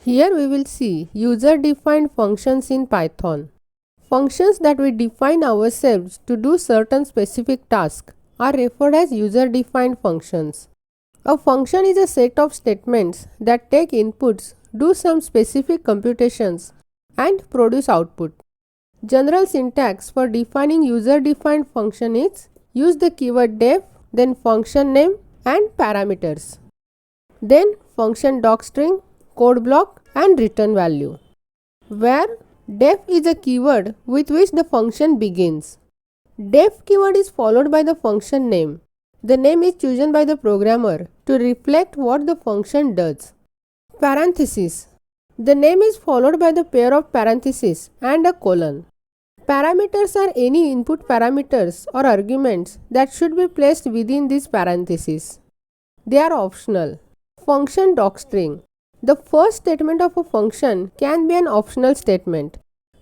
Here we will see user-defined functions in Python. Functions that we define ourselves to do certain specific tasks are referred as user-defined functions. A function is a set of statements that take inputs, do some specific computations, and produce output. General syntax for defining user-defined function is use the keyword def, then function name and parameters. Then function docstring, code block and return value. Where def is a keyword with which the function begins. Def keyword is followed by the function name. The name is chosen by the programmer to reflect what the function does. Parenthesis. The name is followed by the pair of parentheses and a colon. Parameters are any input parameters or arguments that should be placed within these parentheses. They are optional. Function docstring. The first statement of a function can be an optional statement,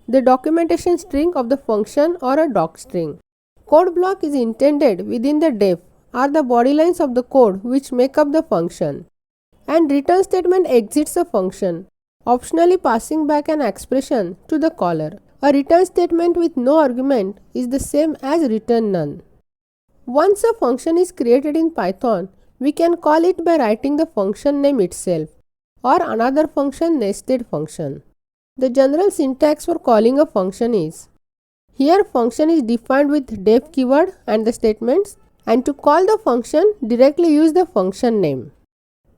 the documentation string of the function or a docstring. Code block is intended within the def are the body lines of the code which make up the function. And return statement exits a function, optionally passing back an expression to the caller. A return statement with no argument is the same as return none. Once a function is created in Python, we can call it by writing the function name itself or another function nested function. The general syntax for calling a function is: here function is defined with def keyword and the statements, and to call the function directly use the function name.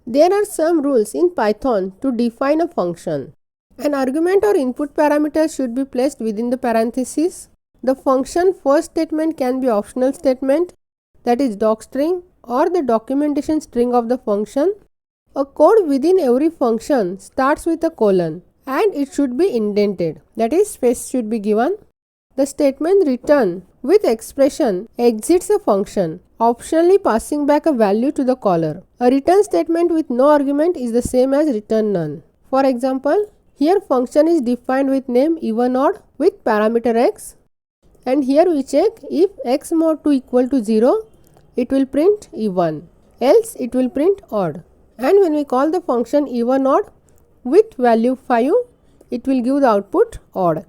There are some rules in Python to define a function. An argument or input parameter should be placed within the parentheses. The function first statement can be optional statement, that is docstring, or the documentation string of the function. A code within every function starts with a colon and it should be indented, that is space should be given. The statement return with expression exits a function, optionally passing back a value to the caller. A return statement with no argument is the same as return none. For example, here function is defined with name even odd with parameter x, and here we check if x mod 2 equal to 0, it will print even, else it will print odd. And when we call the function even odd with value 5, it will give the output odd.